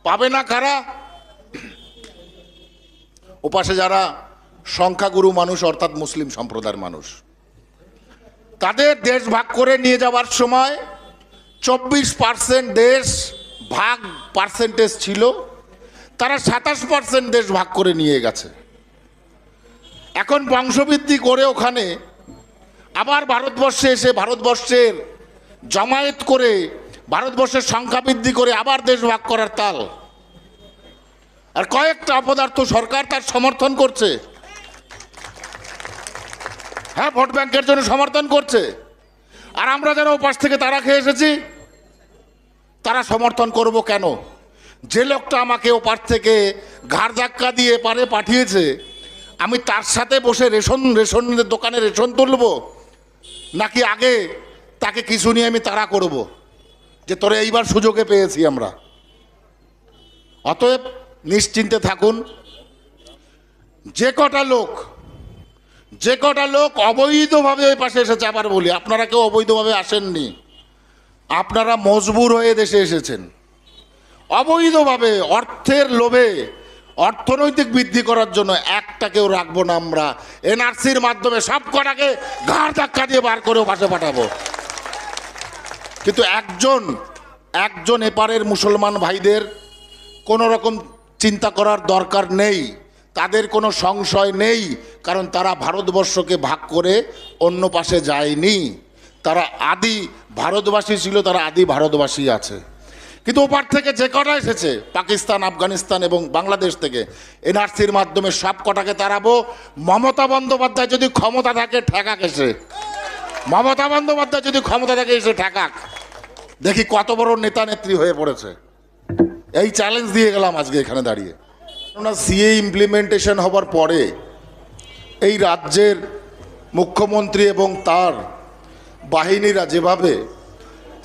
পাবে না কারা? ওপাশে যারা সংখ্যাগুরু মানুষ অর্থাৎ মুসলিম সম্প্রদায়ের মানুষ, তাদের দেশ ভাগ করে নিয়ে যাওয়ার সময় 24% দেশ ভাগ পার্সেন্টেজ ছিল, তারা 27% দেশ ভাগ করে নিয়ে গেছে। এখন বংশবৃদ্ধি করে ওখানে আবার ভারতবর্ষে এসে ভারতবর্ষের জমায়েত করে ভারতবর্ষের সংখ্যা বৃদ্ধি করে আবার দেশ ভাগ করার তাল। আর কয়েকটা অপদার্থ সরকার তার সমর্থন করছে। হ্যাঁ, ভোট ব্যাংকের জন্য সমর্থন করছে। আর আমরা যারা ওপাশ থেকে তারা খেয়ে এসেছি, তারা সমর্থন করব কেন? যে লোকটা আমাকে ওপার থেকে ঘাড় ধাক্কা দিয়ে পারে পাঠিয়েছে, আমি তার সাথে বসে রেশনের দোকানে রেশন তুলব, নাকি আগে তাকে কিছু নিয়ে আমি তাড়া করব যে তোরে এইবার সুযোগে পেয়েছি আমরা? অতএব নিশ্চিন্তে থাকুন। যে কটা লোক অবৈধভাবে ওই পাশে এসেছে, আবার বলি, আপনারা কেউ অবৈধভাবে আসেননি, আপনারা মজবুর হয়ে দেশে এসেছেন। অবৈধভাবে অর্থের লোভে, অর্থনৈতিক বৃদ্ধি করার জন্য একটাকেও রাখবো না আমরা। এনআরসির মাধ্যমে সব কটাকে ঘাড় ধাক্কা দিয়ে বার করে পাশে পাঠাবো। কিন্তু একজন এপারের মুসলমান ভাইদের কোনো রকম চিন্তা করার দরকার নেই, তাদের কোনো সংশয় নেই, কারণ তারা ভারতবর্ষকে ভাগ করে অন্য পাশে যায়নি। তারা আদি ভারতবাসী ছিল, তারা আদি ভারতবাসী আছে। কিন্তু ওপার থেকে যে কটা এসেছে, পাকিস্তান, আফগানিস্তান এবং বাংলাদেশ থেকে, এনআরসির মাধ্যমে সব কটাকে তাড়াবো। মমতা বন্দ্যোপাধ্যায় যদি ক্ষমতা থাকে ঠেকাক এসে, মমতা বন্দ্যোপাধ্যায় যদি ক্ষমতা থাকে এসে ঠেকাক, দেখি কত বড় নেতা নেত্রী হয়ে পড়েছে। এই চ্যালেঞ্জ দিয়ে গেলাম আজকে এখানে দাঁড়িয়ে। কেননা সিএ ইমপ্লিমেন্টেশন হবার পরে এই রাজ্যের মুখ্যমন্ত্রী এবং তার বাহিনীরা যেভাবে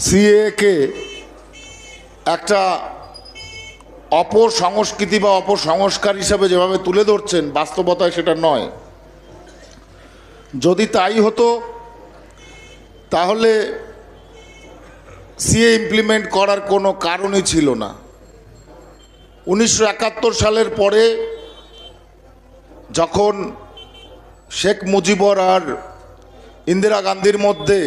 সিএকে একটা অপসংস্কৃতি বা অপসংস্কার হিসাবে যেভাবে তুলে ধরছেন, বাস্তবতায় সেটা নয়। যদি তাই হতো তাহলে সিএ ইমপ্লিমেন্ট করার কোনো কারণই ছিল না। 1971 সালের পরে যখন শেখ মুজিবর আর ইন্দিরা গান্ধীর মধ্যে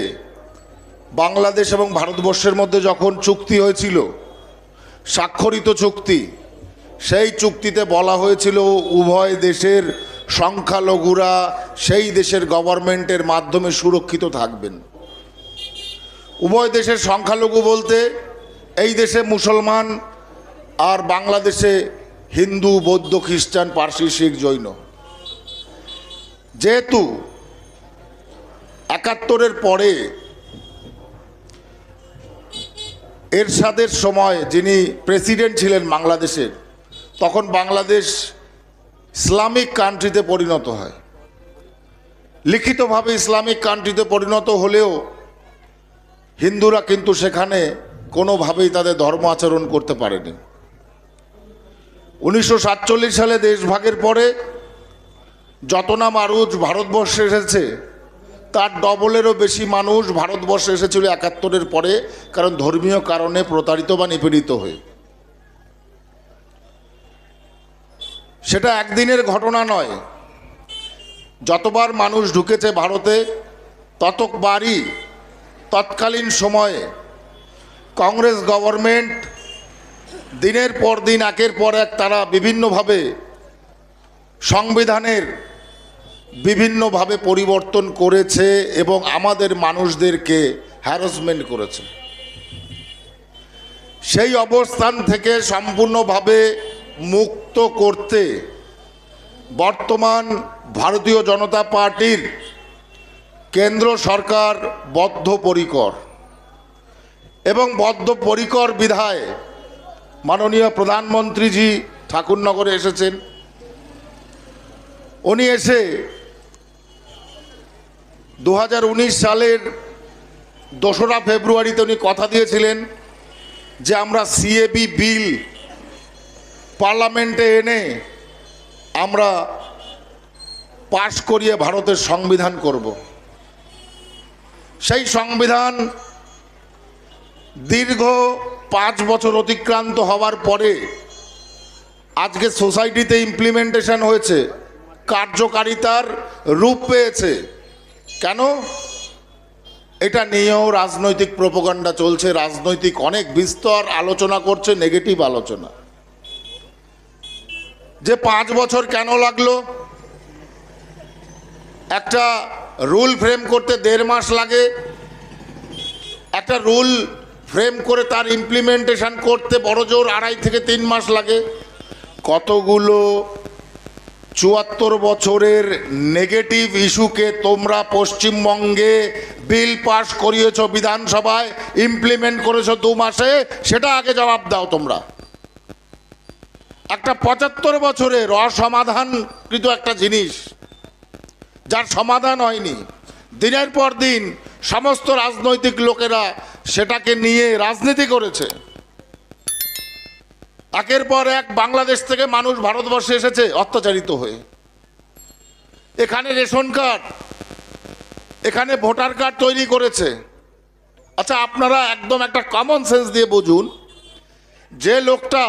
বাংলাদেশ এবং ভারতবর্ষের মধ্যে যখন চুক্তি হয়েছিল, স্বাক্ষরিত চুক্তি, সেই চুক্তিতে বলা হয়েছিল উভয় দেশের সংখ্যালঘুরা সেই দেশের গভর্নমেন্টের মাধ্যমে সুরক্ষিত থাকবেন। উভয় দেশের সংখ্যালঘু বলতে এই দেশে মুসলমান আর বাংলাদেশে হিন্দু, বৌদ্ধ, খ্রিস্টান, পার্সি, শিখ, জৈন। যেহেতু 71-এর পরে এরশাদের সময় যিনি প্রেসিডেন্ট ছিলেন বাংলাদেশের, তখন বাংলাদেশ ইসলামিক কান্ট্রিতে পরিণত হয়। লিখিতভাবে ইসলামিক কান্ট্রিতে পরিণত হলেও হিন্দুরা কিন্তু সেখানে কোনোভাবেই তাদের ধর্ম আচরণ করতে পারেনি। 1947 সালে দেশভাগের পরে যত না মানুষ ভারতবর্ষে এসেছে, তার ডবলেরও বেশি মানুষ ভারতবর্ষে এসেছিল 71-এর পরে, কারণ ধর্মীয় কারণে প্রতারিত বা নিপীড়িত হয়ে। সেটা একদিনের ঘটনা নয়। যতবার মানুষ ঢুকেছে ভারতে, ততবারই তৎকালীন সময়ে কংগ্রেস গভর্নমেন্ট দিনের পর দিন একের পর এক তারা বিভিন্নভাবে সংবিধানের বিভিন্নভাবে পরিবর্তন করেছে এবং আমাদের মানুষদেরকে হ্যারাসমেন্ট করেছে। সেই অবস্থান থেকে সম্পূর্ণভাবে মুক্ত করতে বর্তমান ভারতীয় জনতা পার্টির কেন্দ্র সরকার বদ্ধপরিকর, এবং বদ্ধপরিকর বিধায় মাননীয় প্রধানমন্ত্রীজি ঠাকুরনগরে এসেছেন। উনি এসে 2019 সালের 2রা ফেব্রুয়ারিতে উনি কথা দিয়েছিলেন যে আমরা সিএবি বিল পার্লামেন্টে এনে আমরা পাশ করিয়ে ভারতের সংবিধান করব। সেই সংবিধান দীর্ঘ 5 বছর অতিক্রান্ত হওয়ার পরে আজকে সোসাইটিতে ইমপ্লিমেন্টেশন হয়েছে, কার্যকারিতার রূপ পেয়েছে। কেন? এটা নিয়েও রাজনৈতিক প্রোপাগান্ডা চলছে, রাজনৈতিক অনেক বিস্তর আলোচনা করছে, নেগেটিভ আলোচনা। যে 5 বছর কেন লাগলো? একটা রুল ফ্রেম করতে 1.5 মাস লাগে, একটা রুল ফ্রেম করে তার ইমপ্লিমেন্টেশন করতে বড় জোর 2.5 থেকে 3 মাস লাগে। কতগুলো 74 বছরের নেগেটিভ ইস্যুকে তোমরা পশ্চিমবঙ্গে বিল পাস করিয়েছ বিধানসভায়, ইমপ্লিমেন্ট করেছো 2 মাসে, সেটা আগে জবাব দাও তোমরা। একটা 75 বছরের অসমাধানকৃত একটা জিনিস, যার সমাধান হয়নি, দিনের পর দিন সমস্ত রাজনৈতিক লোকেরা সেটাকে নিয়ে রাজনীতি করেছে। একের পর এক বাংলাদেশ থেকে মানুষ ভারতবর্ষে এসেছে অত্যাচারিত হয়ে। এখানে রেশন কার্ড, এখানে ভোটার কার্ড তৈরি করেছে। আচ্ছা, আপনারা একদম একটা কমন সেন্স দিয়ে বুঝুন, যে লোকটা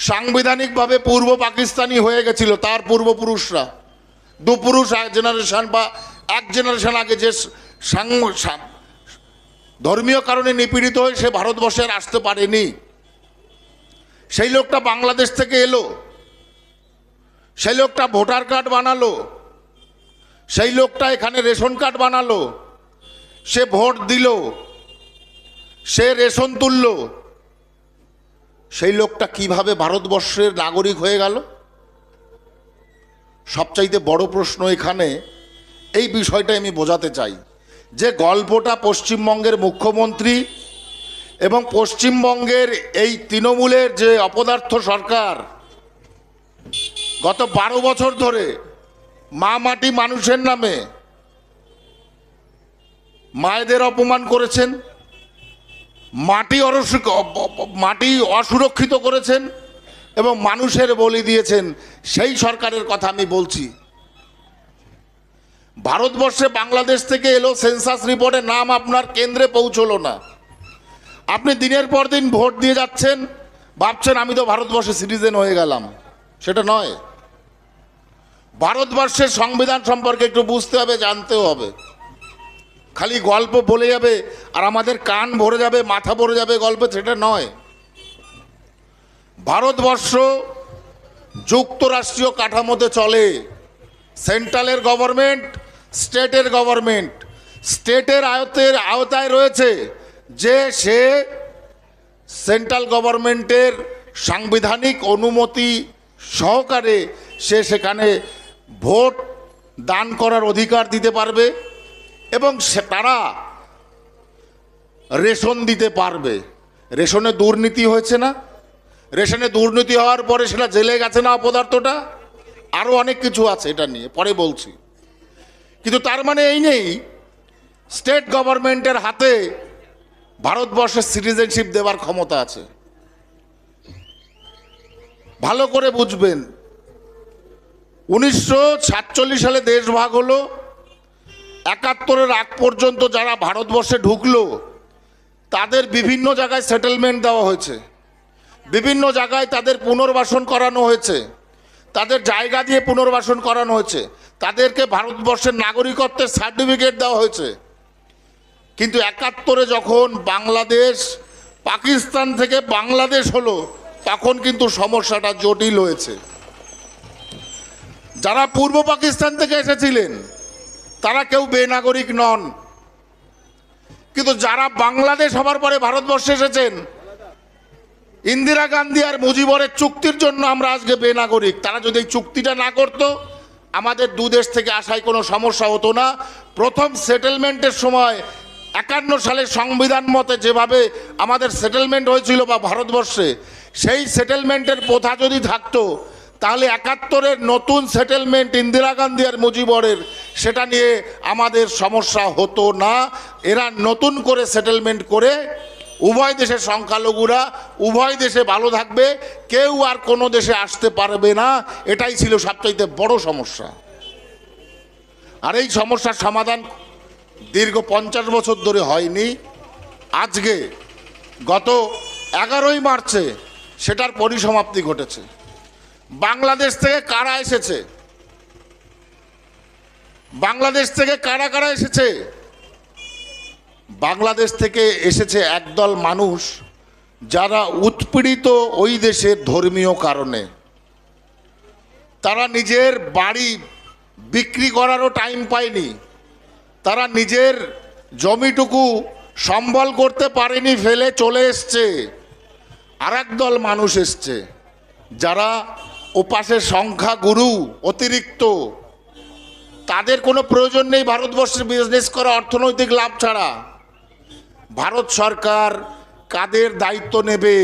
সাংবিধানিকভাবে পূর্ব পাকিস্তানি হয়ে গেছিল, তার পূর্বপুরুষরা, 2 পুরুষ জেনারেশন বা 1 জেনারেশন আগে যে ধর্মীয় কারণে নিপীড়িত হয়ে সে ভারতবর্ষে আসতে পারেনি, সেই লোকটা বাংলাদেশ থেকে এলো, সেই লোকটা ভোটার কার্ড বানালো, সেই লোকটা এখানে রেশন কার্ড বানালো, সে ভোট দিল, সে রেশন তুলল। সেই লোকটা কিভাবে ভারতবর্ষের নাগরিক হয়ে গেল? সবচাইতে বড় প্রশ্ন এখানে এই বিষয়টা আমি বোঝাতে চাই, যে গল্পটা পশ্চিমবঙ্গের মুখ্যমন্ত্রী এবং পশ্চিমবঙ্গের এই তৃণমূলের যে অপদার্থ সরকার গত 12 বছর ধরে মা মাটি মানুষের নামে মায়েদের অপমান করেছেন, মাটি অসুরক্ষিত করেছেন এবং মানুষের বলি দিয়েছেন, সেই সরকারের কথা আমি বলছি। ভারতবর্ষে বাংলাদেশ থেকে এলো, সেন্সাস রিপোর্টে নাম আপনার কেন্দ্রে পৌঁছলো না, আপনি দিনের পর দিন ভোট দিয়ে যাচ্ছেন, ভাবছেন আমি তো ভারতবর্ষের সিটিজেন হয়ে গেলাম। সেটা নয়। ভারতবর্ষের সংবিধান সম্পর্কে একটু বুঝতে হবে, জানতেও হবে। খালি গল্প বলে যাবে আর আমাদের কান ভরে যাবে, মাথা ভরে যাবে গল্পে, সেটা নয়। ভারতবর্ষ যুক্তরাষ্ট্রীয় কাঠামোতে চলে। সেন্ট্রালের গভর্নমেন্ট, স্টেটের গভর্নমেন্ট। স্টেটের আওতায় রয়েছে যে সে সেন্ট্রাল গভর্নমেন্টের সাংবিধানিক অনুমতি সহকারে সে সেখানে ভোট দান করার অধিকার দিতে পারবে এবং তারা রেশন দিতে পারবে। রেশনে দুর্নীতি হয়েছে না? রেশনে দুর্নীতি হওয়ার পরে সেটা জেলে গেছে না অপদার্থটা? আরও অনেক কিছু আছে, এটা নিয়ে পরে বলছি। কিন্তু তার মানে এই নেই স্টেট গভর্নমেন্টের হাতে ভারতবর্ষের সিটিজেনশিপ দেওয়ার ক্ষমতা আছে। ভালো করে বুঝবেন, 1947 সালে দেশ ভাগ হলো। 71-এর আগ পর্যন্ত যারা ভারতবর্ষে ঢুকলো তাদের বিভিন্ন জায়গায় সেটেলমেন্ট দেওয়া হয়েছে, বিভিন্ন জায়গায় তাদের পুনর্বাসন করানো হয়েছে, তাদের জায়গা দিয়ে পুনর্বাসন করানো হয়েছে, তাদেরকে ভারতবর্ষের নাগরিকত্বের সার্টিফিকেট দেওয়া হয়েছে। কিন্তু 71-এ যখন বাংলাদেশ পাকিস্তান থেকে বাংলাদেশ হলো, তখন কিন্তু সমস্যাটা জটিল হয়েছে। যারা পূর্ব পাকিস্তান থেকে এসেছিলেন তারা কেউ বেনাগরিক নন, কিন্তু যারা বাংলাদেশ হবার পরে ভারতবর্ষে এসেছেন, ইন্দিরা গান্ধী আর মুজিবরের চুক্তির জন্য আমরা আজকে বেনাগরিক। তারা যদি এই চুক্তিটা না করতো, আমাদের 2 দেশ থেকে আসায় কোনো সমস্যা হতো না। প্রথম সেটেলমেন্টের সময় 51 সালের সংবিধান মতে যেভাবে আমাদের সেটেলমেন্ট হয়েছিল বা ভারতবর্ষে, সেই সেটেলমেন্টের প্রথা যদি থাকতো, তাহলে 71-এর নতুন সেটেলমেন্ট ইন্দিরা গান্ধী আর মুজিবরের, সেটা নিয়ে আমাদের সমস্যা হতো না। এরা নতুন করে সেটেলমেন্ট করে উভয় দেশের সংখ্যালঘুরা উভয় দেশে ভালো থাকবে, কেউ আর কোনো দেশে আসতে পারবে না। এটাই ছিল সবচাইতে বড় সমস্যা। আর এই সমস্যার সমাধান দীর্ঘ 50 বছর ধরে হয়নি। আজকে গত 11ই মার্চে সেটার পরিসমাপ্তি ঘটেছে। বাংলাদেশ থেকে কারা এসেছে? বাংলাদেশ থেকে কারা কারা এসেছে? বাংলাদেশ থেকে এসেছে একদল মানুষ যারা উৎপীড়িত ওই দেশের ধর্মীয় কারণে। তারা নিজের বাড়ি বিক্রি করারও টাইম পায়নি, তারা নিজের জমিটুকু সম্বল করতে পারেনি, ফেলে চলে এসছে। আর একদল মানুষ এসছে যারা ওপাশের সংখ্যাগুরু, অতিরিক্ত, তাদের কোনো প্রয়োজন নেই ভারতবর্ষে বিজনেস করা অর্থনৈতিক লাভ ছাড়া। ভারত সরকার কাদের দায়িত্ব নেবে?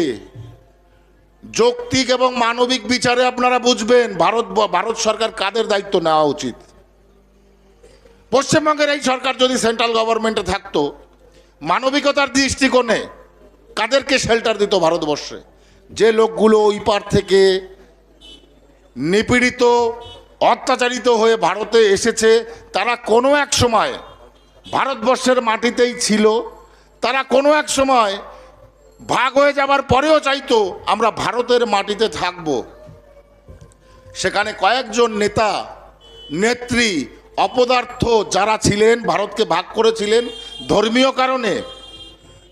যৌক্তিক এবং মানবিক বিচারে আপনারা বুঝবেন ভারত সরকার কাদের দায়িত্ব নেওয়া উচিত। পশ্চিমবঙ্গের এই সরকার যদি সেন্ট্রাল গভর্নমেন্টে থাকতো, মানবিকতার দৃষ্টিকোণে কাদেরকে শেল্টার দিত ভারতবর্ষে? যে লোকগুলো ওই পার থেকে নিপীড়িত, অত্যাচারিত হয়ে ভারতে এসেছে, তারা কোনো এক সময় ভারতবর্ষের মাটিতেই ছিল। তারা কোনো এক সময় ভাগ হয়ে যাবার পরেও চাইতো আমরা ভারতের মাটিতে থাকব। সেখানে কয়েকজন নেতা নেত্রী অপদার্থ যারা ছিলেন, ভারতকে ভাগ করেছিলেন ধর্মীয় কারণে।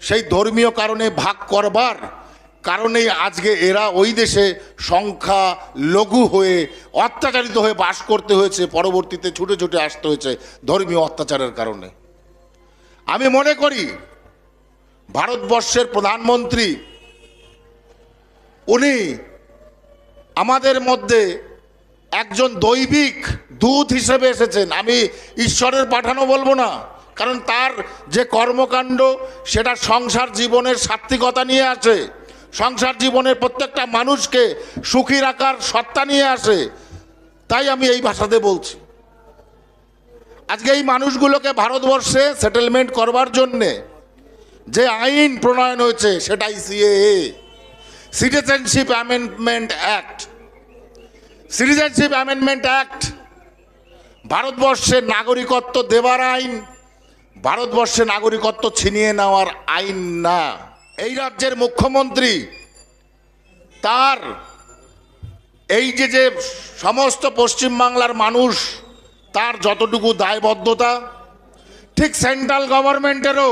সেই ধর্মীয় কারণে ভাগ করবার কারণেই আজকে এরা ওই দেশে সংখ্যা লঘু হয়ে অত্যাচারিত হয়ে বাস করতে হয়েছে, পরবর্তীতে ছুটে ছুটে আসতে হয়েছে ধর্মীয় অত্যাচারের কারণে। আমি মনে করি ভারতবর্ষের প্রধানমন্ত্রী উনি আমাদের মধ্যে একজন দৈবিক দূত হিসেবে এসেছেন। আমি ঈশ্বরের পাঠানো বলবো না, কারণ তার যে কর্মকাণ্ড সেটা সংসার জীবনের সাত্ত্বিকতা নিয়ে আসে, সংসার জীবনের প্রত্যেকটা মানুষকে সুখী রাখার সত্তা নিয়ে আসে। তাই আমি এই ভাষাতে বলছি। আজকে এই মানুষগুলোকে ভারতবর্ষে সেটেলমেন্ট করবার জন্যে যে আইন প্রণয়ন হয়েছে সেটাই CAA, citizenship amendment act. Citizenship amendment act ভারতবর্ষের নাগরিকত্ব দেবার আইন, ভারতবর্ষে নাগরিকত্ব ছিনিয়ে নেওয়ার আইন না। এই রাজ্যের মুখ্যমন্ত্রী তার এই যে সমস্ত পশ্চিমবাংলার মানুষ, তার যতটুকু দায়বদ্ধতা, ঠিক সেন্ট্রাল গভর্নমেন্টেরও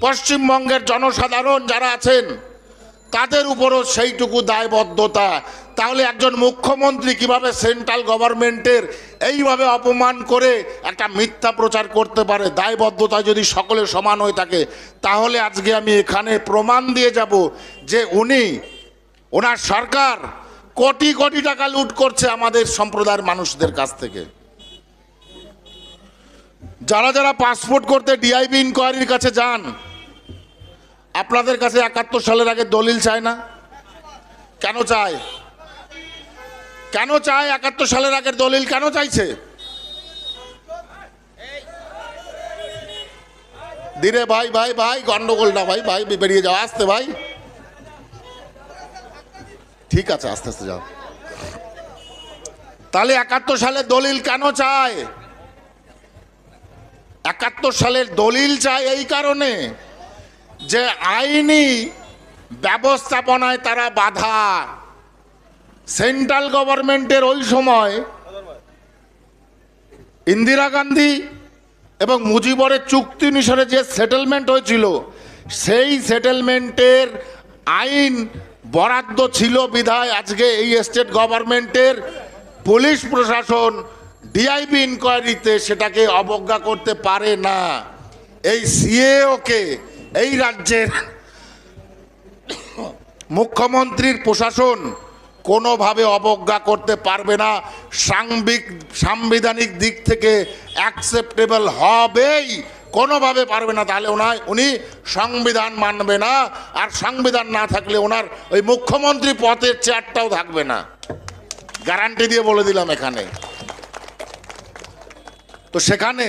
পশ্চিমবঙ্গের জনসাধারণ যারা আছেন তাদের উপরও সেইটুকু দায়বদ্ধতা। তাহলে একজন মুখ্যমন্ত্রী কিভাবে সেন্ট্রাল গভর্নমেন্টের এইভাবে অপমান করে একটা মিথ্যা প্রচার করতে পারে? দায়বদ্ধতা যদি সকলে সমান হয়ে থাকে, তাহলে আজকে আমি এখানে প্রমাণ দিয়ে যাব যে ওনার সরকার কোটি কোটি টাকা লুট করছে আমাদের সম্প্রদায়ের মানুষদের কাছ থেকে। যারা যারা পাসপোর্ট করতে ডিআইবি ইনকোয়ারির কাছে যান, আপনাদের কাছে 71 সালের আগে দলিল চায় না? কেন চায়? কেন চায়? 71 সালের আগের দলিল কেন চাইছে? ধীরে ভাই, ভাই ভাই গন্ডগোল না ভাই, ভাই বেরিয়ে যাও, আস্তে ভাই, ঠিক আছে আস্তে আস্তে যাও। তাহলে 71 সালের দলিল কেন চায়? 71 সালের দলিল চায় এই কারণে যে আইনি ব্যবস্থাপনায় তারা বাধা। সেন্ট্রাল গভর্নমেন্টের ওই সময় ইন্দিরা গান্ধী এবং মুজিবরের চুক্তি অনুসারে যে সেটেলমেন্ট হয়েছিল, সেই সেটেলমেন্টের আইন বরাদ্দ ছিল বিধায় আজকে এই স্টেট গভর্নমেন্টের পুলিশ প্রশাসন ডিআইবি ইনকোয়ারিতে সেটাকে অবজ্ঞা করতে পারে না। এই সিএওকে এই রাজ্যের মুখ্যমন্ত্রীর প্রশাসন কোনোভাবে অবজ্ঞা করতে পারবে না। সাংবিধানিক দিক থেকে অ্যাকসেপ্টেবল হবেই, কোনোভাবে পারবে না। তাহলে উনি সংবিধান মানবে না, আর সংবিধান না থাকলে ওনার ওই মুখ্যমন্ত্রী পদের চেয়ারটাও থাকবে না, গ্যারান্টি দিয়ে বলে দিলাম এখানে। তো সেখানে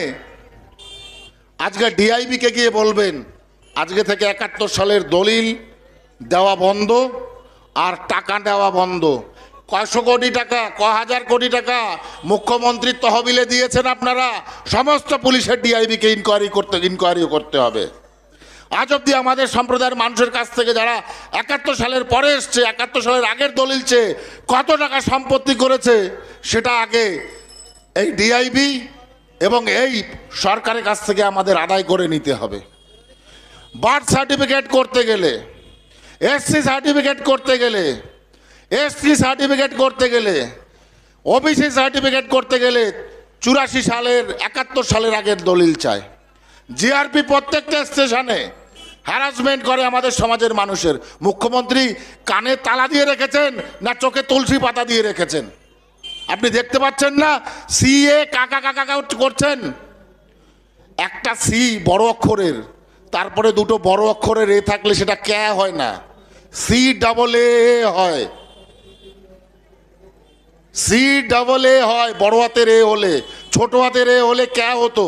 আজকে ডিআইবিকে গিয়ে বলবেন আজকে থেকে 71 সালের দলিল দেওয়া বন্ধ আর টাকা দেওয়া বন্ধ। কয়শো কোটি টাকা, হাজার কোটি টাকা মুখ্যমন্ত্রীর তহবিলে দিয়েছেন আপনারা, সমস্ত পুলিশের ডিআইবিকে ইনকোয়ারি করতে হবে। আজ অব্দি আমাদের সম্প্রদায়ের মানুষের কাছ থেকে যারা 71 সালের পরে এসছে, 71 সালের আগের দলিল চেয়ে কত টাকা সম্পত্তি করেছে সেটা আগে এই ডিআইবি এবং এই সরকারের কাছ থেকে আমাদের আদায় করে নিতে হবে। বার্থ সার্টিফিকেট করতে গেলে, এসসি সার্টিফিকেট করতে গেলে, এসটি সার্টিফিকেট করতে গেলে, ওবিসি সার্টিফিকেট করতে গেলে 84 সালের 71 সালের আগের দলিল চায়। জিআরপি প্রত্যেকটা স্টেশনে হ্যারাসমেন্ট করে আমাদের সমাজের মানুষের। মুখ্যমন্ত্রী কানে তালা দিয়ে রেখেছেন না চোখে তুলসী পাতা দিয়ে রেখেছেন? আপনি দেখতে পাচ্ছেন না সিএ কাকা কাকা করছেন? একটা সি বড় অক্ষরের, তারপরে দুটো বড় অক্ষরের এ থাকলে সেটা ক্যা হয় না, সি ডাবল এ হয়। সি ডাবল এ হয় বড় হাতের এ হলে, ছোট হাতের এ হলে ক্যা হতো।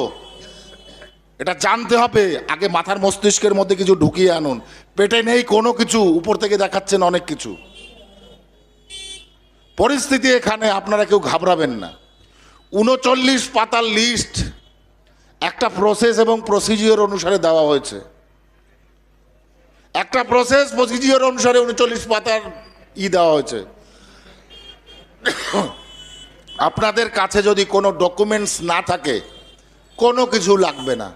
এটা জানতে হবে আগে। মাথার মস্তিষ্কের মধ্যে কিছু ঢুকিয়ে আনুন। পেটে নেই কোনো কিছু, উপর থেকে দেখাচ্ছেন অনেক কিছু। পরিস্থিতি এখানে, আপনারা কেউ ঘাবড়াবেন না। 39 পাতার লিস্ট একটা প্রসেস এবং প্রসিজিওর অনুসারে দেওয়া হয়েছে। একটা প্রসেস প্রসিজিওর অনুসারে 39 পাতার দেওয়া হয়েছে। আপনাদের কাছে যদি কোনো ডকুমেন্টস না থাকে কোনো কিছু লাগবে না,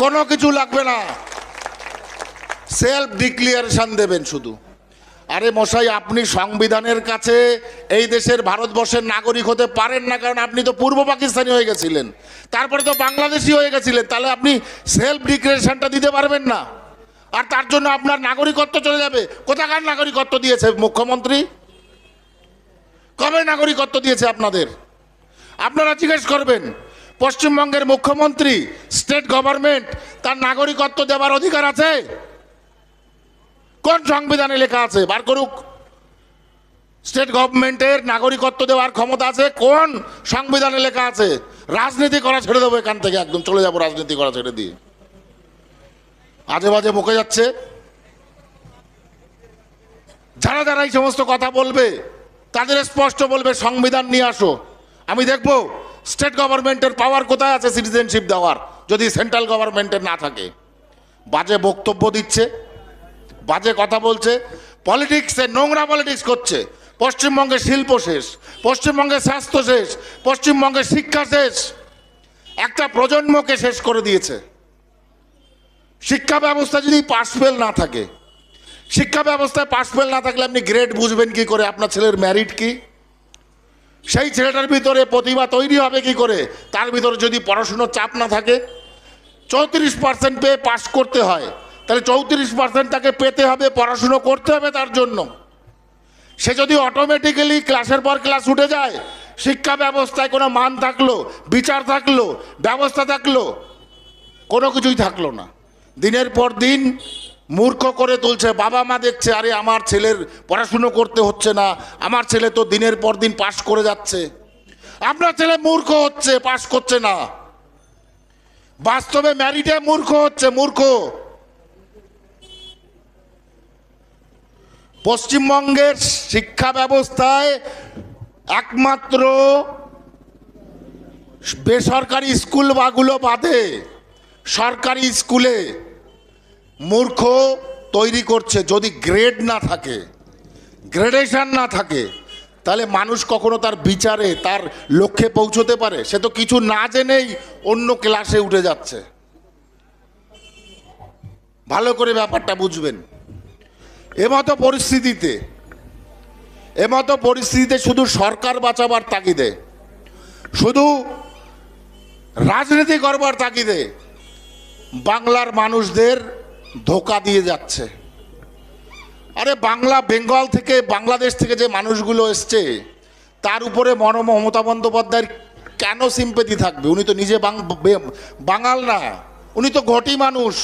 কোনো কিছু লাগবে না। সেলফ ডিক্লিয়ারেশন দেবেন শুধু। আরে মশাই, আপনি সংবিধানের কাছে এই দেশের ভারতবর্ষের নাগরিক হতে পারেন না, কারণ আপনি তো পূর্ব পাকিস্তানি হয়ে গেছিলেন, তারপরে তো বাংলাদেশি হয়ে গেছিলেন। তাহলে আপনি সেলফ ডিক্লারেশনটা দিতে পারবেন না, আর তার জন্য আপনার নাগরিকত্ব চলে যাবে। কোথাকার নাগরিকত্ব দিয়েছে মুখ্যমন্ত্রী? কবে নাগরিকত্ব দিয়েছে আপনাদের? আপনারা জিজ্ঞেস করবেন। পশ্চিমবঙ্গের মুখ্যমন্ত্রী, স্টেট গভর্নমেন্ট তার নাগরিকত্ব দেওয়ার অধিকার আছে? কোন সংবিধানে লেখা আছে? বার করুক। স্টেট গভর্নমেন্টের নাগরিকত্ব দেওয়ার ক্ষমতা আছে কোন সংবিধানে লেখা আছে? রাজনীতি করা ছেড়ে দেবো এখান থেকে, একদম চলে যাবো রাজনীতি করা ছেড়ে দিয়ে। আজে বাজে বকে যাচ্ছে। যারা যারা এই সমস্ত কথা বলবে তাদের স্পষ্ট বলবে সংবিধান নিয়ে আসো। আমি দেখব স্টেট গভর্নমেন্টের পাওয়ার কোথায় আছে সিটিজেনশিপ দেওয়ার, যদি সেন্ট্রাল গভর্নমেন্টের না থাকে। বাজে বক্তব্য দিচ্ছে, বাজে কথা বলছে, পলিটিক্সে নোংরা পলিটিক্স করছে। পশ্চিমবঙ্গের শিল্প শেষ, পশ্চিমবঙ্গের স্বাস্থ্য শেষ, পশ্চিমবঙ্গের শিক্ষা শেষ, একটা প্রজন্মকে শেষ করে দিয়েছে। শিক্ষা ব্যবস্থা যদি পাস ফেল না থাকে, শিক্ষা ব্যবস্থায় পাস ফেল না থাকলে আপনি গ্রেড বুঝবেন কি করে? আপনার ছেলের ম্যারিট কি? সেই ছেলেটার ভিতরে প্রতিভা তৈরি হবে কি করে? তার ভিতরে যদি পড়াশুনোর চাপ না থাকে। 34% পেয়ে পাস করতে হয়, তাহলে 34% তাকে পেতে হবে, পড়াশুনো করতে হবে তার জন্য। সে যদি অটোমেটিক্যালি ক্লাসের পর ক্লাস উঠে যায়, শিক্ষা ব্যবস্থায় কোনো মান থাকলো, বিচার থাকলো, ব্যবস্থা থাকলো? কোনো কিছুই থাকলো না। দিনের পর দিন মূর্খ করে তুলছে। বাবা মা দেখছে, আরে আমার ছেলের পড়াশুনো করতে হচ্ছে না, আমার ছেলে তো দিনের পর দিন পাস করে যাচ্ছে। আপনার ছেলে মূর্খ হচ্ছে, পাস করছে না। বাস্তবে ম্যারিটে মূর্খ হচ্ছে, মূর্খ। পশ্চিমবঙ্গের শিক্ষা ব্যবস্থায় একমাত্র বেসরকারি স্কুল বাগুলো বাদে সরকারি স্কুলে মূর্খ তৈরি করছে। যদি গ্রেড না থাকে, গ্রেডেশন না থাকে, তাহলে মানুষ কখনো তার বিচারে তার লক্ষ্যে পৌঁছতে পারে? সে তো কিছু না জেনেই অন্য ক্লাসে উঠে যাচ্ছে। ভালো করে ব্যাপারটা বুঝবেন। এমতো পরিস্থিতিতে শুধু সরকার বাঁচাবার তাগিদে, শুধু রাজনীতি করবার তাগিদে বাংলার মানুষদের ধোঁকা দিয়ে যাচ্ছে। আরে বেঙ্গল থেকে, বাংলাদেশ থেকে যে মানুষগুলো এসছে তার উপরে মমতা বন্দ্যোপাধ্যায়ের কেন সিম্পেথি থাকবে? উনি তো নিজে বাঙাল না, উনি তো ঘটি মানুষ,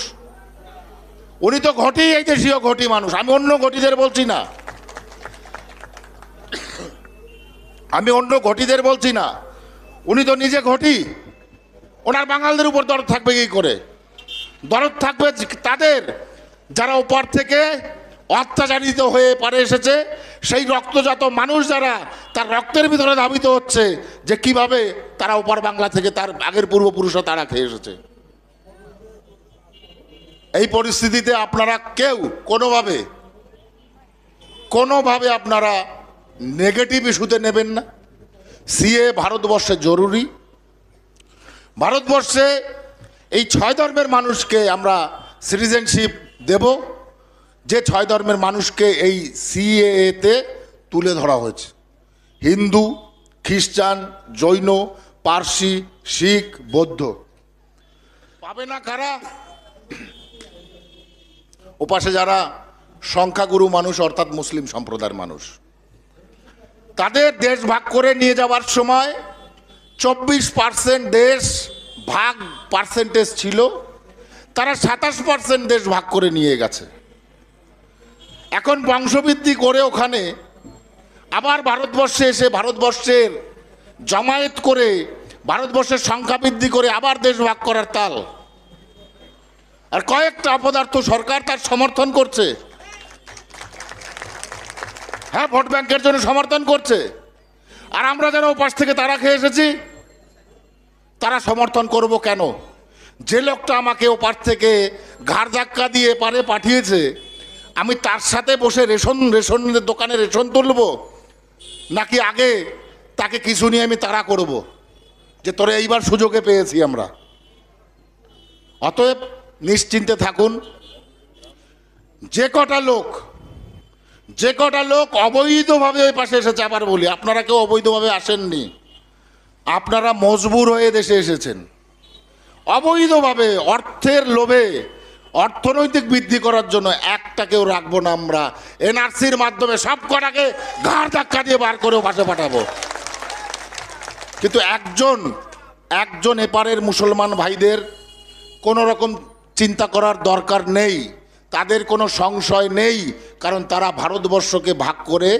উনি তো ঘটি, এই দেশীয় ঘটি মানুষ। আমি অন্য ঘটিদের বলছি না, আমি অন্য ঘটিদের বলছি না, উনি তো নিজে ঘটি। ওনার বাঙালদের উপর দরদ থাকবে কি করে? দরদ থাকবে তাদের যারা ওপার থেকে অত্যাচারিত হয়ে পারে এসেছে, সেই রক্তজাত মানুষ যারা তার রক্তের ভিতরে ধাবিত হচ্ছে যে কিভাবে তারা ওপার বাংলা থেকে তার আগের পূর্বপুরুষরা তারা খেয়ে এসেছে। এই পরিস্থিতিতে আপনারা কেউ কোনোভাবে আপনারা নেগেটিভ ইস্যুতে নেবেন না। সিএ ভারতবর্ষে জরুরি। ভারতবর্ষে এই 6 ধর্মের মানুষকে আমরা সিটিজেনশিপ দেব, যে 6 ধর্মের মানুষকে এই সিএতে তুলে ধরা হয়েছে। হিন্দু, খ্রিস্টান, জৈন, পার্সি, শিখ, বৌদ্ধ। পাবে না কারা? ওপাশে যারা সংখ্যাগুরু মানুষ অর্থাৎ মুসলিম সম্প্রদায়ের মানুষ, তাদের দেশ ভাগ করে নিয়ে যাওয়ার সময় 24% দেশ ভাগ পার্সেন্টেজ ছিল, তারা 27% দেশ ভাগ করে নিয়ে গেছে। এখন বংশবৃদ্ধি করে ওখানে আবার ভারতবর্ষে এসে ভারতবর্ষের জমায়েত করে ভারতবর্ষের সংখ্যা বৃদ্ধি করে আবার দেশ ভাগ করার তাল। আর কয়েকটা অপদার্থ সরকার তার সমর্থন করছে। হ্যাঁ, ভোট ব্যাংকের জন্য সমর্থন করছে। আর আমরা যারা ওপাশ থেকে তারা খেয়ে এসেছি, তারা সমর্থন করব কেন? যে লোকটা আমাকে ওপার থেকে ঘাড় ধাক্কা দিয়ে পারে পাঠিয়েছে, আমি তার সাথে বসে রেশনের দোকানে রেশন তুলব, নাকি আগে তাকে কিছু নিয়ে আমি তাড়া করব যে তোরে এইবার সুযোগে পেয়েছি আমরা? অতএব নিশ্চিন্তে থাকুন। যে কটা লোক অবৈধভাবে ওই পাশে এসেছে, আবার বলি, আপনারা কেউ অবৈধভাবে আসেননি, আপনারা মজবুর হয়ে দেশে এসেছেন। অবৈধভাবে অর্থের লোভে অর্থনৈতিক বৃদ্ধি করার জন্য একটাকেও রাখবো না আমরা। এনআরসির মাধ্যমে সব কটাকে ঘাড় ধাক্কা দিয়ে বার করে পাশে পাঠাবো। কিন্তু একজন এপারের মুসলমান ভাইদের কোনো রকম চিন্তা করার দরকার নেই, তাদের কোনো সংশয় নেই, কারণ তারা ভারতবর্ষকে ভাগ করে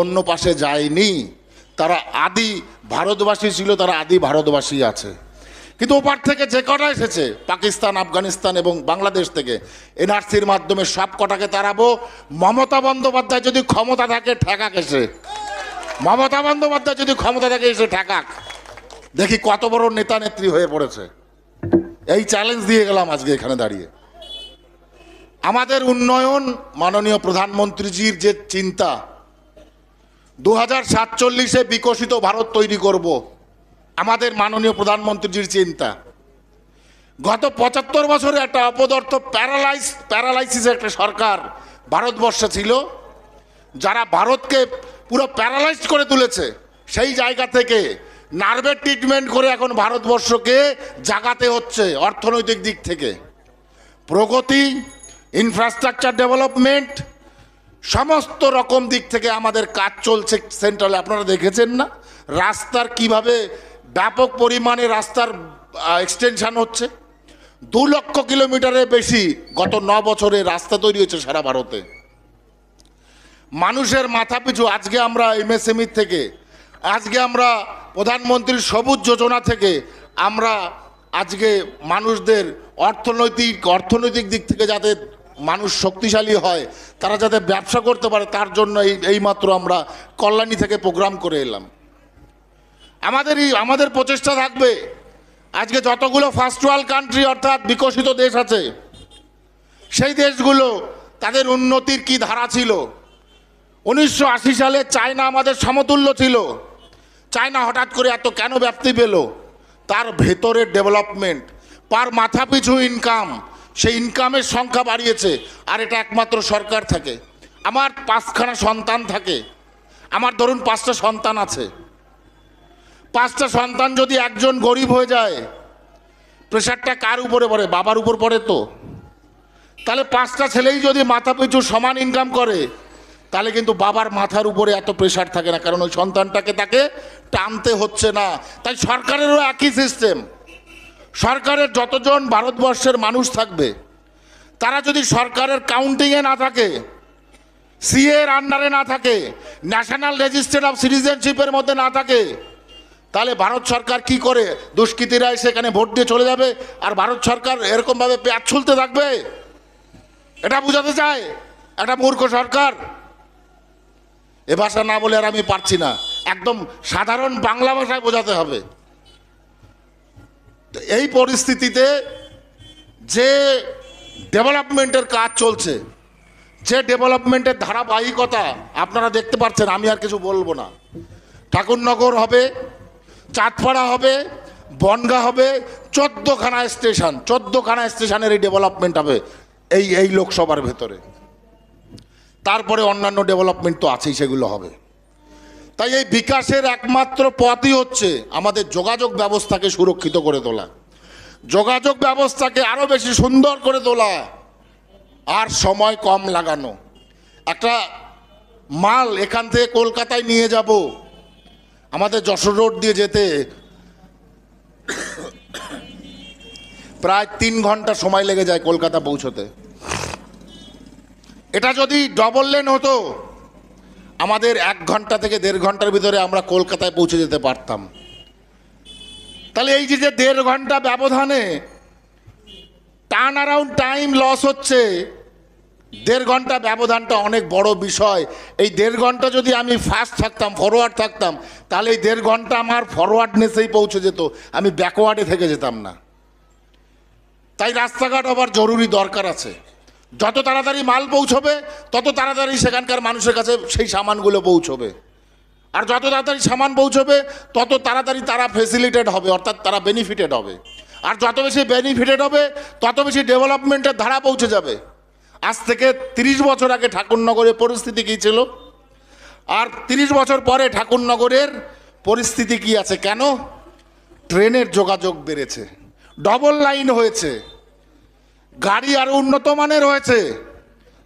অন্য পাশে যায়নি। তারা আদি ভারতবাসী ছিল, তারা আদি ভারতবাসী আছে। কিন্তু ওপার থেকে যে কটা এসেছে, পাকিস্তান, আফগানিস্তান এবং বাংলাদেশ থেকে, এনআরসির মাধ্যমে সব কটাকে তাড়াবো। মমতা বন্দ্যোপাধ্যায় যদি ক্ষমতা থাকে ঠেকাক এসে, মমতা বন্দ্যোপাধ্যায় যদি ক্ষমতা থাকে এসে ঠেকাক, দেখি কত বড় নেতা নেত্রী হয়ে পড়েছে। এই চ্যালেঞ্জ দিয়ে গেলাম আজকে এখানে দাঁড়িয়ে। আমাদের উন্নয়ন, মাননীয় প্রধানমন্ত্রীজির যে চিন্তা, 2047-এ বিকশিত ভারত তৈরি করব, আমাদের মাননীয় প্রধানমন্ত্রীজির চিন্তা। গত 75 বছরে একটা অপদার্থ প্যারালাইসিস একটা সরকার ভারতবর্ষে ছিল, যারা ভারতকে পুরো প্যারালাইজ করে তুলেছে। সেই জায়গা থেকে নার্ভের ট্রিটমেন্ট করে এখন ভারতবর্ষকে জাগাতে হচ্ছে অর্থনৈতিক দিক থেকে। প্রগতি, ইনফ্রাস্ট্রাকচার ডেভেলপমেন্ট, সমস্ত রকম দিক থেকে আমাদের কাজ চলছে সেন্ট্রালে। আপনারা দেখেছেন না রাস্তার কিভাবে ব্যাপক পরিমাণে রাস্তার এক্সটেনশন হচ্ছে? 2 লক্ষ কিলোমিটারের বেশি গত 9 বছরে রাস্তা তৈরি হয়েছে সারা ভারতে। মানুষের মাথা পিছু আজকে আমরা এমএসএমই থেকে, আজকে আমরা প্রধানমন্ত্রীর সবুজ যোজনা থেকে আমরা আজকে মানুষদের অর্থনৈতিক দিক থেকে যাতে মানুষ শক্তিশালী হয়, তারা যাতে ব্যবসা করতে পারে, তার জন্য এইমাত্র আমরা কল্যাণী থেকে প্রোগ্রাম করে এলাম। আমাদের প্রচেষ্টা থাকবে, আজকে যতগুলো ফার্স্ট ওয়ার্ল্ড কান্ট্রি অর্থাৎ বিকশিত দেশ আছে, সেই দেশগুলো তাদের উন্নতির কি ধারা ছিল। 1980 সালে চায়না আমাদের সমতুল্য ছিল। চায়না হঠাৎ করে এত কেন ব্যাপ্তি পেল? তার ভেতরের ডেভেলপমেন্ট, পার মাথা পিছু ইনকাম, সেই ইনকামের সংখ্যা বাড়িয়েছে। আর এটা একমাত্র সরকার থাকে। আমার 5খানা সন্তান থাকে, আমার ধরুন 5টা সন্তান আছে। 5টা সন্তান যদি একজন গরিব হয়ে যায়, প্রেশারটা কার উপরে পড়ে? বাবার উপর পড়ে তো। তাহলে 5টা ছেলেই যদি মাথা পিছু সমান ইনকাম করে, তাহলে কিন্তু বাবার মাথার উপরে এত প্রেশার থাকে না, কারণ ওই সন্তানটাকে তাকে টানতে হচ্ছে না। তাই সরকারেরও একই সিস্টেম। সরকারের যতজন ভারতবর্ষের মানুষ থাকবে, তারা যদি সরকারের কাউন্টিংয়ে না থাকে, সিএ এর আন্ডারে না থাকে, ন্যাশনাল রেজিস্টার অফ সিটিজেনশিপের মধ্যে না থাকে, তাহলে ভারত সরকার কি করে? দুষ্কৃতীরা সেখানে ভোট দিয়ে চলে যাবে, আর ভারত সরকার এরকমভাবে পেঁয়াজ ছুলতে থাকবে। এটা বোঝাতে চায় একটা মূর্খ সরকার। এ ভাষা না বলে আর আমি পারছি না, একদম সাধারণ বাংলা ভাষায় বোঝাতে হবে। তো এই পরিস্থিতিতে যে ডেভেলপমেন্টের কাজ চলছে, যে ডেভেলপমেন্টের ধারাবাহিকতা আপনারা দেখতে পাচ্ছেন, আমি আর কিছু বলবো না। ঠাকুরনগর হবে, চাঁদপাড়া হবে, বনগাঁ হবে, 14খানা স্টেশন, 14খানা স্টেশনের এই ডেভেলপমেন্ট হবে এই লোকসভার ভেতরে। তারপরে অন্যান্য ডেভেলপমেন্ট তো আছেই, সেগুলো হবে। তাই এই বিকাশের একমাত্র পথই হচ্ছে আমাদের যোগাযোগ ব্যবস্থাকে সুরক্ষিত করে তোলা, যোগাযোগ ব্যবস্থাকে আরও বেশি সুন্দর করে তোলা, আর সময় কম লাগানো। একটা মাল এখান থেকে কলকাতায় নিয়ে যাব, আমাদের যশোর রোড দিয়ে যেতে প্রায় 3 ঘন্টা সময় লেগে যায় কলকাতা পৌঁছতে। এটা যদি ডবল লেন হতো, আমাদের 1 ঘন্টা থেকে 1.5 ঘন্টার ভিতরে আমরা কলকাতায় পৌঁছে যেতে পারতাম। তাহলে এই যে 1.5 ঘন্টা ব্যবধানে টার্ন অ্যারাউন্ড টাইম লস হচ্ছে, 1.5 ঘন্টা ব্যবধানটা অনেক বড় বিষয়। এই 1.5 ঘন্টা যদি আমি ফাস্ট থাকতাম, ফরওয়ার্ড থাকতাম, তাহলে এই 1.5 ঘন্টা আমার ফরওয়ার্ডনেসেই পৌঁছে যেত, আমি ব্যাকওয়ার্ডে থেকে যেতাম না। তাই রাস্তাঘাট আবার জরুরি দরকার আছে। যত তাড়াতাড়ি মাল পৌঁছবে, তত তাড়াতাড়ি সেখানকার মানুষের কাছে সেই সামানগুলো পৌঁছবে। আর যত তাড়াতাড়ি সামান পৌঁছবে, তত তাড়াতাড়ি তারা ফেসিলিটেড হবে, অর্থাৎ তারা বেনিফিটেড হবে। আর যত বেশি বেনিফিটেড হবে, তত বেশি ডেভেলপমেন্টের ধারা পৌঁছে যাবে। আজ থেকে 30 বছর আগে ঠাকুরনগরের পরিস্থিতি কী ছিল, আর 30 বছর পরে ঠাকুরনগরের পরিস্থিতি কি আছে? কেন? ট্রেনের যোগাযোগ বেড়েছে, ডবল লাইন হয়েছে, গাড়ি আরও উন্নত মানের হয়েছে,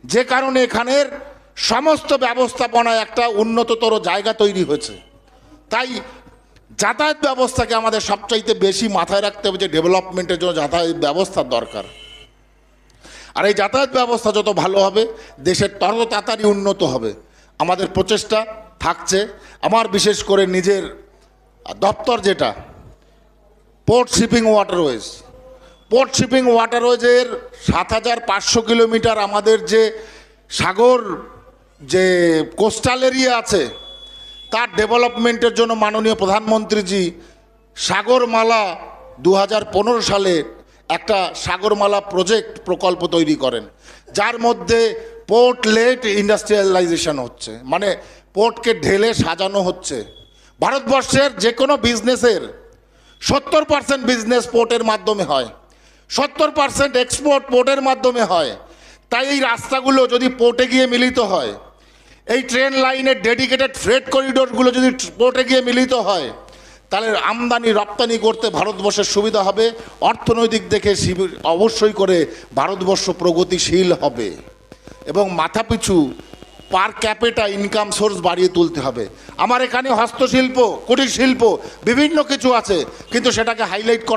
যে কারণে এখানের সমস্ত ব্যবস্থাপনায় একটা উন্নততর জায়গা তৈরি হয়েছে। তাই যাতায়াত ব্যবস্থাকে আমাদের সবচাইতে বেশি মাথায় রাখতে হবে, যে ডেভেলপমেন্টের জন্য যাতায়াত ব্যবস্থার দরকার। আর এই যাতায়াত ব্যবস্থা যত ভালো হবে, দেশের তত তাড়াতাড়ি উন্নত হবে। আমাদের প্রচেষ্টা থাকছে, আমার বিশেষ করে নিজের দপ্তর যেটা port shipping waterways, port shipping ওয়াটারওয়েজের 7500 কিলোমিটার আমাদের যে সাগর, যে কোস্টাল এরিয়া আছে, তার ডেভেলপমেন্টের জন্য মাননীয় প্রধানমন্ত্রীজি সাগরমালা 2015 সালে একটা সাগরমালা প্রকল্প তৈরি করেন, যার মধ্যে পোর্ট লেট ইন্ডাস্ট্রিয়ালাইজেশন হচ্ছে, মানে পোর্টকে ঢেলে সাজানো হচ্ছে। ভারতবর্ষের যে কোনো বিজনেসের 70% বিজনেস পোর্টের মাধ্যমে হয়, 70% এক্সপোর্ট পোর্টের মাধ্যমে হয়। তাই এই রাস্তাগুলো যদি পোর্টে গিয়ে মিলিত হয়, এই ট্রেন লাইনের ডেডিকেটেড ফ্রেট করিডোরগুলো যদি পোর্টে গিয়ে মিলিত হয়, তাহলে আমদানি রপ্তানি করতে ভারতবর্ষের সুবিধা হবে। অর্থনৈতিক দিকে অবশ্যই করে ভারতবর্ষ প্রগতিশীল হবে, এবং মাথাপিছু পার ক্যাপিটা ইনকাম সোর্স বাড়িয়ে তুলতে হবে। আমার এখানে হস্তশিল্প, কুটির শিল্প, বিভিন্ন কিছু আছে, কিন্তু সেটাকে হাইলাইট